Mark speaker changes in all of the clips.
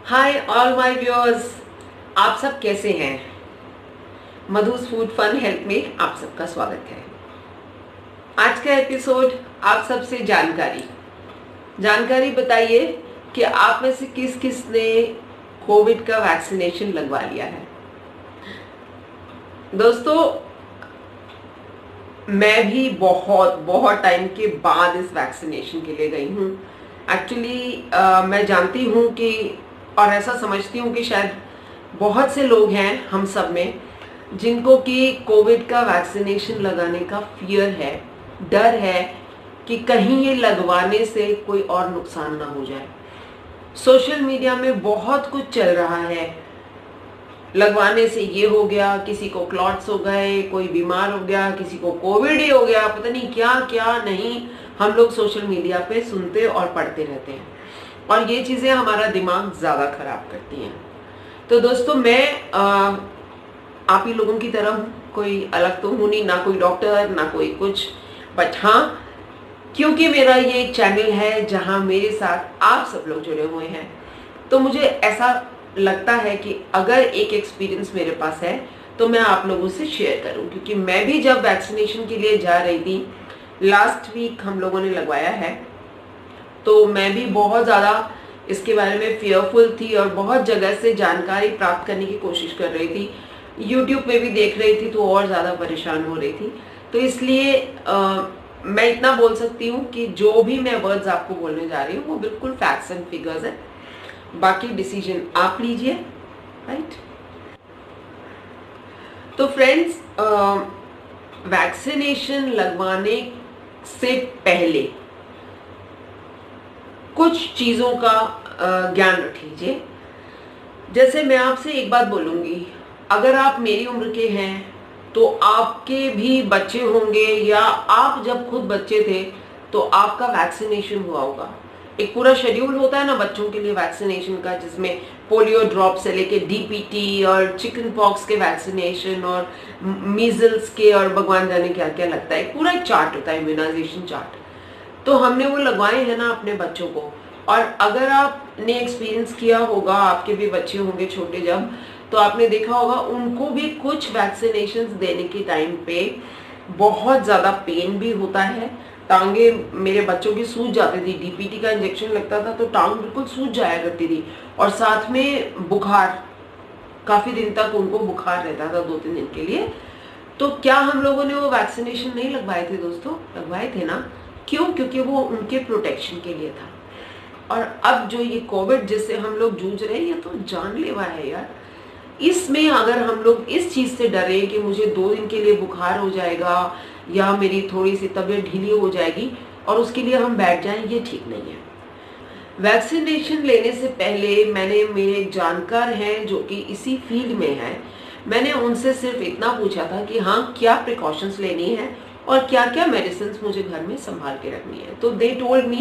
Speaker 1: Hi all my viewers, आप सब कैसे हैं। मधुस फूड फन हेल्थ में आप सबका स्वागत है। आज का एपिसोड आप सबसे जानकारी बताइए कि आप में से किस किस ने कोविड का वैक्सीनेशन लगवा लिया है। दोस्तों, मैं भी बहुत बहुत टाइम के बाद इस वैक्सीनेशन के लिए गई हूँ। एक्चुअली मैं जानती हूँ कि और ऐसा समझती हूँ कि शायद बहुत से लोग हैं हम सब में जिनको कि कोविड का वैक्सीनेशन लगाने का फियर है, डर है कि कहीं ये लगवाने से कोई और नुकसान ना हो जाए। सोशल मीडिया में बहुत कुछ चल रहा है, लगवाने से ये हो गया, किसी को क्लॉट्स हो गए, कोई बीमार हो गया, किसी को कोविड ही हो गया, पता नहीं क्या क्या नहीं हम लोग सोशल मीडिया पे सुनते और पढ़ते रहते हैं और ये चीजें हमारा दिमाग ज्यादा खराब करती हैं। तो दोस्तों, मैं आप ही लोगों की तरह कोई अलग तो हूं नहीं, ना कोई डॉक्टर ना कोई कुछ, बट हाँ, क्योंकि मेरा ये एक चैनल है जहां मेरे साथ आप सब लोग जुड़े हुए हैं, तो मुझे ऐसा लगता है कि अगर एक एक्सपीरियंस मेरे पास है तो मैं आप लोगों से शेयर करूं, क्योंकि मैं भी जब वैक्सीनेशन के लिए जा रही थी, लास्ट वीक हम लोगों ने लगवाया है, तो मैं भी बहुत ज़्यादा इसके बारे में फियरफुल थी और बहुत जगह से जानकारी प्राप्त करने की कोशिश कर रही थी। यूट्यूब पे भी देख रही थी तो और ज़्यादा परेशान हो रही थी। तो इसलिए मैं इतना बोल सकती हूँ कि जो भी मैं वर्ड्स आपको बोलने जा रही हूँ वो बिल्कुल फैक्ट्स एंड फिगर्स है, बाकी डिसीजन आप लीजिए, राइट। तो फ्रेंड्स, वैक्सीनेशन लगवाने से पहले कुछ चीज़ों का ज्ञान रख लीजिए। जैसे मैं आपसे एक बात बोलूँगी, अगर आप मेरी उम्र के हैं तो आपके भी बच्चे होंगे या आप जब खुद बच्चे थे तो आपका वैक्सीनेशन हुआ होगा। एक पूरा शेड्यूल होता है ना बच्चों के लिए वैक्सीनेशन का, जिसमें पोलियो ड्रॉप से लेके डीपीटी और चिकन पॉक्स के वैक्सीनेशन और मीजल्स के और भगवान जाने क्या क्या लगता है, एक पूरा एक चार्ट होता है, इम्यूनाइजेशन चार्ट। तो हमने वो लगवाए हैं ना अपने बच्चों को। और अगर आपने एक्सपीरियंस किया होगा, आपके भी बच्चे होंगे छोटे जब, तो आपने देखा होगा उनको भी कुछ वैक्सीनेशंस देने के टाइम पे बहुत ज़्यादा पेन भी होता है। टांगे मेरे बच्चों की सूज जाती थी, डीपीटी का इंजेक्शन लगता था तो टांग बिल्कुल सूज जाया करती थी, और साथ में बुखार, काफ़ी दिन तक उनको बुखार रहता था 2-3 दिन के लिए। तो क्या हम लोगों ने वो वैक्सीनेशन नहीं लगवाए थे दोस्तों? लगवाए थे ना। क्यों? क्योंकि वो उनके प्रोटेक्शन के लिए था। और अब जो ये कोविड जिससे हम लोग जूझ रहे हैं, ये तो जानलेवा है यार। इसमें अगर हम लोग इस चीज़ से डरे कि मुझे 2 दिन के लिए बुखार हो जाएगा या मेरी थोड़ी सी तबीयत ढीली हो जाएगी और उसके लिए हम बैठ जाएं, ये ठीक नहीं है। वैक्सीनेशन लेने से पहले मैंने, मेरे एक जानकार हैं जो कि इसी फील्ड में है, मैंने उनसे सिर्फ इतना पूछा था कि हाँ, क्या प्रिकॉशंस लेनी है और क्या क्या मेडिसिन मुझे घर में संभाल के रखनी है। तो दे टोल्ड मी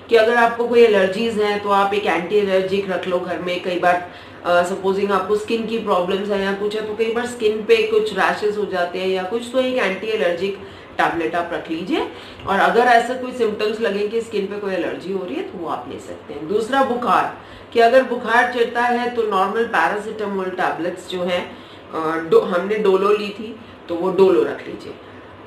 Speaker 1: कि अगर आपको कोई एलर्जीज हैं तो आप एक एंटी एलर्जिक रख लो घर में। कई बार सपोजिंग आपको स्किन की प्रॉब्लम्स है या कुछ है, तो कई बार स्किन पे कुछ रैशेस हो जाते हैं या कुछ, तो एक एंटी एलर्जिक टैबलेट आप रख लीजिए। और अगर ऐसा कोई सिम्टम्स लगे कि स्किन पे कोई एलर्जी हो रही है तो वो आप ले सकते हैं। दूसरा, बुखार, कि अगर बुखार चढ़ता है तो नॉर्मल पैरासीटामोल टैबलेट्स जो हैं, हमने डोलो ली थी तो वो डोलो रख लीजिए।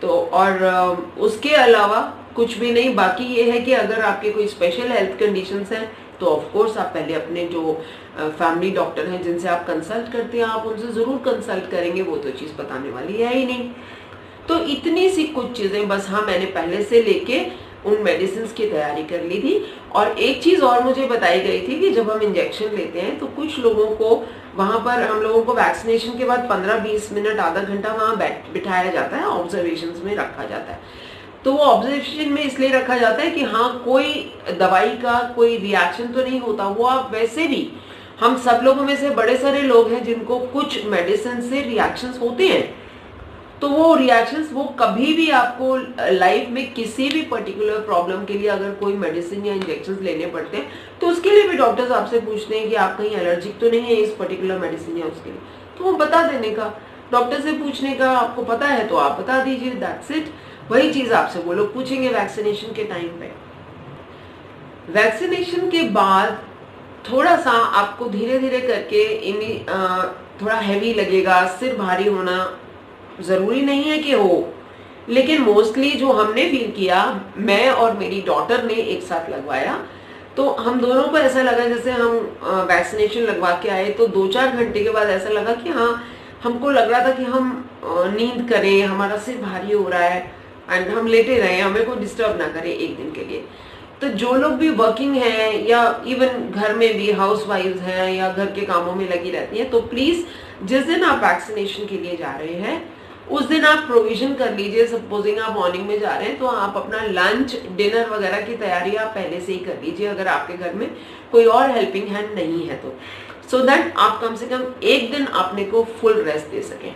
Speaker 1: तो और उसके अलावा कुछ भी नहीं। बाकी ये है कि अगर आपके कोई स्पेशल हेल्थ कंडीशंस हैं तो ऑफ कोर्स आप पहले अपने जो फैमिली डॉक्टर हैं जिनसे आप कंसल्ट करते हैं, आप उनसे ज़रूर कंसल्ट करेंगे, वो तो चीज़ बताने वाली है ही नहीं। तो इतनी सी कुछ चीज़ें बस, हाँ, मैंने पहले से लेके उन मेडिसिन की तैयारी कर ली थी। और एक चीज़ और मुझे बताई गई थी कि जब हम इंजेक्शन लेते हैं तो कुछ लोगों को वहाँ पर, हम लोगों को वैक्सीनेशन के बाद 15-20 मिनट, आधा घंटा वहाँ बिठाया जाता है, ऑब्जर्वेशन में रखा जाता है। तो वो ऑब्जर्वेशन में इसलिए रखा जाता है कि हाँ, कोई दवाई का कोई रिएक्शन तो नहीं होता। वो आप वैसे भी, हम सब लोगों में से बड़े सारे लोग हैं जिनको कुछ मेडिसिन से रिएक्शंस होते हैं। तो वो रिएक्शंस, वो कभी भी आपको लाइफ में किसी भी पर्टिकुलर प्रॉब्लम के लिए अगर कोई मेडिसिन या इंजेक्शंस लेने पड़ते हैं तो उसके लिए भी डॉक्टर्स आपसे पूछते हैं कि आप कहीं एलर्जिक तो नहीं है इस पर्टिकुलर मेडिसिन या उसके लिए, तो वो बता देने का, डॉक्टर से पूछने का, आपको पता है तो आप बता दीजिए, दैट्स इट। वही चीज आपसे वो लोग पूछेंगे वैक्सीनेशन के टाइम पे। वैक्सीनेशन के बाद थोड़ा सा आपको धीरे धीरे करके थोड़ा हैवी लगेगा, सिर भारी होना ज़रूरी नहीं है कि हो, लेकिन मोस्टली जो हमने फील किया, मैं और मेरी डॉटर ने एक साथ लगवाया, तो हम दोनों को ऐसा लगा जैसे हम वैक्सीनेशन लगवा के आए तो 2-4 घंटे के बाद ऐसा लगा कि हाँ, हमको लग रहा था कि हम नींद करें, हमारा सिर भारी हो रहा है एंड हम लेटे रहे, हमें कोई डिस्टर्ब ना करे एक दिन के लिए। तो जो लोग भी वर्किंग हैं या इवन घर में भी हाउस वाइफ्स हैं या घर के कामों में लगी रहती हैं, तो प्लीज जिस दिन आप वैक्सीनेशन के लिए जा रहे हैं उस दिन आप प्रोविजन कर लीजिए। सपोजिंग आप मॉर्निंग में जा रहे हैं तो आप अपना लंच डिनर वगैरह की तैयारी आप पहले से ही कर लीजिए, अगर आपके घर में कोई और हेल्पिंग हैंड नहीं है तो, सो दैट आप कम से कम एक दिन अपने को फुल रेस्ट दे सकें।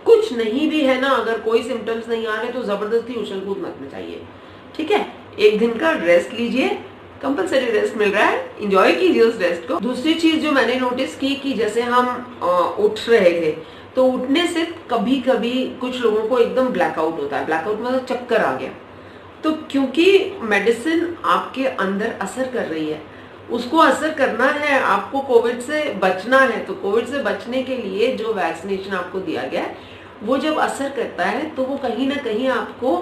Speaker 1: कुछ नहीं भी है ना, अगर कोई सिम्टम्स नहीं आ रहे तो जबरदस्ती उछल कूद मत मचाइए, ठीक है? एक दिन का रेस्ट लीजिए, कंपलसरी रेस्ट मिल रहा है, एंजॉय कीजिए उस रेस्ट को। दूसरी चीज जो मैंने नोटिस की कि जैसे हम उठ रहे थे तो उठने से कभी कभी कुछ लोगों को एकदम ब्लैकआउट होता है, ब्लैकआउट मतलब चक्कर आ गया, तो क्योंकि मेडिसिन आपके अंदर असर कर रही है, उसको असर करना है, आपको कोविड से बचना है, तो कोविड से बचने के लिए जो वैक्सीनेशन आपको दिया गया है वो जब असर करता है तो वो कहीं ना कहीं आपको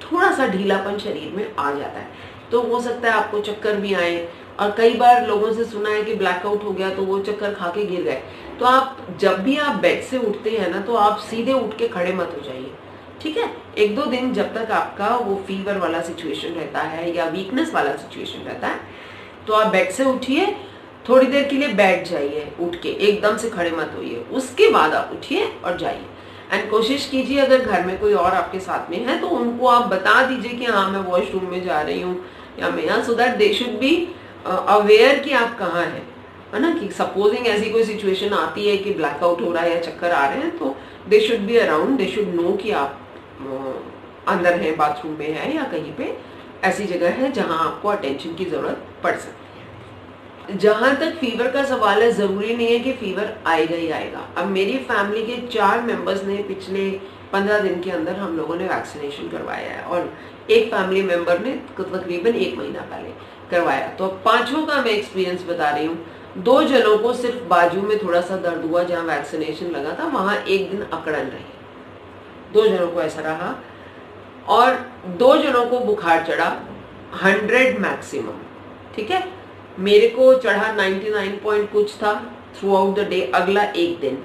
Speaker 1: थोड़ा सा ढीलापन शरीर में आ जाता है, तो हो सकता है आपको चक्कर भी आए। और कई बार लोगों से सुना है कि ब्लैकआउट हो गया तो वो चक्कर खा के गिर गए। तो आप जब भी आप बेड से उठते हैं ना तो आप सीधे उठ के खड़े मत हो जाइए, ठीक है? 1-2 दिन जब तक आपका वो फीवर वाला सिचुएशन रहता है या वीकनेस वाला सिचुएशन रहता है तो आप बेड से उठिए, थोड़ी देर के लिए बैठ जाइए, उठ के एकदम से खड़े मत होइए, उसके बाद आप उठिए और जाइए। एंड कोशिश कीजिए अगर घर में कोई और आपके साथ में है तो उनको आप बता दीजिए कि हाँ मैं वॉशरूम में जा रही हूँ या मैं यहाँ, so that they should be aware कि आप कहाँ हैं, है ना? कि सपोजिंग ऐसी कोई सिचुएशन आती है कि ब्लैकआउट हो रहा है या चक्कर आ रहे हैं तो they should be around, they should know कि आप अंदर हैं, बाथरूम में है या कहीं पे ऐसी जगह है जहां आपको अटेंशन की जरूरत पड़ सकती है। जहां तक फीवर का सवाल है, जरूरी नहीं है कि फीवर आएगा ही आएगा। अब मेरी फैमिली के 4 मेंबर्स ने पिछले 15 दिन के अंदर हम लोगों ने वैक्सीनेशन करवाया है और एक फैमिली मेंबर ने तकरीबन 1 महीना पहले करवाया। तो अब 5 का मैं एक्सपीरियंस बता रही हूँ। 2 जनों को सिर्फ बाजू में थोड़ा सा दर्द हुआ जहाँ वैक्सीनेशन लगा था, वहां एक दिन अकड़न रही, 2 जनों को ऐसा रहा, और 2 जनों को बुखार चढ़ा 100 मैक्सिमम, ठीक है? मेरे को चढ़ा 99 पॉइंट कुछ था थ्रू आउट द डे, अगला एक दिन,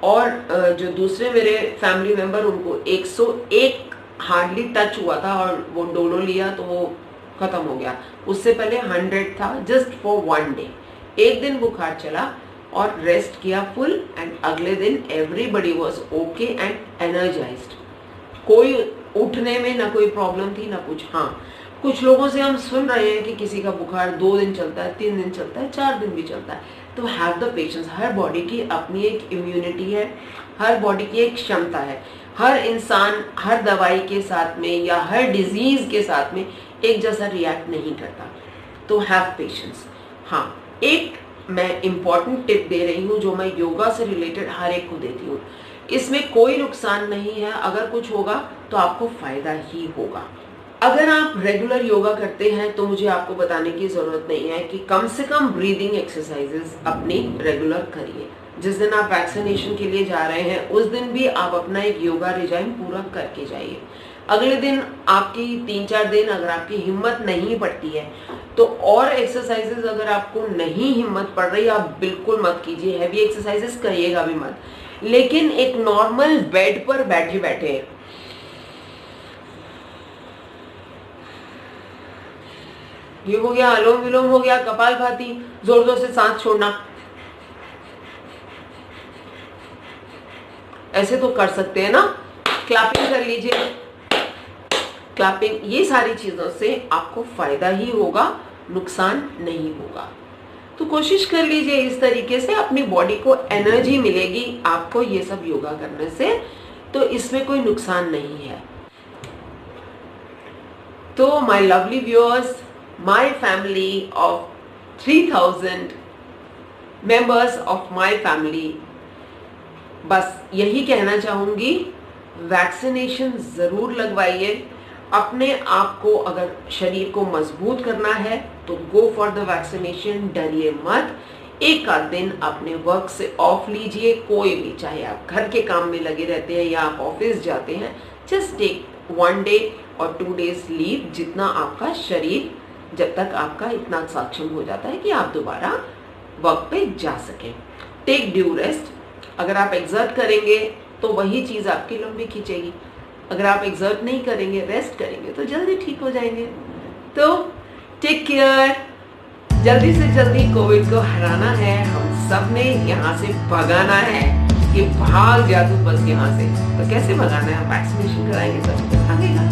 Speaker 1: और जो दूसरे मेरे फैमिली मेंबर उनको 101 हार्डली टच हुआ था और वो डोलो लिया तो वो खत्म हो गया। उससे पहले 100 था जस्ट फॉर 1 डे। एक दिन बुखार चला और रेस्ट किया फुल, एंड अगले दिन everybody was okay and energised. कोई उठने में ना कोई प्रॉब्लम थी ना कुछ। हाँ, कुछ लोगों से हम सुन रहे हैं कि किसी का बुखार 2 दिन चलता है, 3 दिन चलता है, 4 दिन भी चलता है। तो have the patience. Her body की अपनी एक इम्यूनिटी है, हर बॉडी की एक क्षमता है। हर इंसान हर दवाई के साथ में या हर डिजीज के साथ में एक जैसा रिएक्ट नहीं करता, तो हैव पेशेंस। हाँ, एक मैं इम्पॉर्टेंट टिप दे रही हूँ जो मैं योगा से रिलेटेड हर एक को देती हूँ। इसमें कोई नुकसान नहीं है, अगर कुछ होगा तो आपको फायदा ही होगा। अगर आप रेगुलर योगा करते हैं तो मुझे आपको बताने की जरूरत नहीं है कि कम से कम ब्रीदिंग एक्सरसाइजेस अपनी रेगुलर करिए। जिस दिन आप वैक्सीनेशन के लिए जा रहे हैं उस दिन भी आप अपना एक योगा रिजाइम पूरा करके जाइए। अगले दिन आपकी 3-4 दिन अगर आपकी हिम्मत नहीं पड़ती है तो और एक्सरसाइजेस अगर आपको नहीं हिम्मत पड़ रही, आप बिल्कुल मत कीजिए, हैवी एक्सरसाइजेस करिएगा भी मत, लेकिन एक नॉर्मल बेड पर बैठे बैठे ये हो गया, अनुलोम विलोम हो गया, कपालभाति, जोर जोर से सांस छोड़ना, ऐसे तो कर सकते हैं ना। क्लैपिंग कर लीजिए, क्लैपिंग, ये सारी चीजों से आपको फायदा ही होगा, नुकसान नहीं होगा। तो कोशिश कर लीजिए इस तरीके से, अपनी बॉडी को एनर्जी मिलेगी आपको ये सब योगा करने से, तो इसमें कोई नुकसान नहीं है। तो my lovely viewers, my family of 3000 members of my family, बस यही कहना चाहूंगी, वैक्सीनेशन जरूर लगवाइए। अपने आप को अगर शरीर को मजबूत करना है तो गो फॉर द वैक्सीनेशन, डरिए मत। एक आध दिन अपने वर्क से ऑफ लीजिए, कोई भी, चाहे आप घर के काम में लगे रहते हैं या आप ऑफिस जाते हैं, जस्ट टेक 1 डे और 2 डेज लीव, जितना आपका शरीर, जब तक आपका इतना सक्षम हो जाता है कि आप दोबारा वर्क पे जा सकें। Take due rest. अगर आप एक्सर्ट करेंगे तो वही चीज़ आपकी लंबी खींचेगी, अगर आप एक्सर्ट नहीं करेंगे, रेस्ट करेंगे, तो जल्दी ठीक हो जाएंगे। तो टेक केयर। जल्दी से जल्दी कोविड को हराना है, हम सब ने यहाँ से भगाना है कि भाग जा तू बस यहाँ से। तो कैसे भगाना है? वैक्सीनेशन कराएंगे तब तो भागेगा।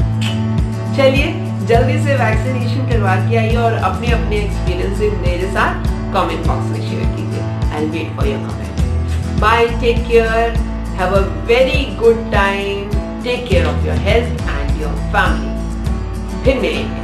Speaker 1: चलिए जल्दी से वैक्सीनेशन करवा के आइए और अपने अपने एक्सपीरियंसेस मेरे साथ कमेंट बॉक्स में शेयर कीजिए। I will wait for your comment. Bye, take care, have a very good time, take care of your health and your family. फिर मिलेंगे।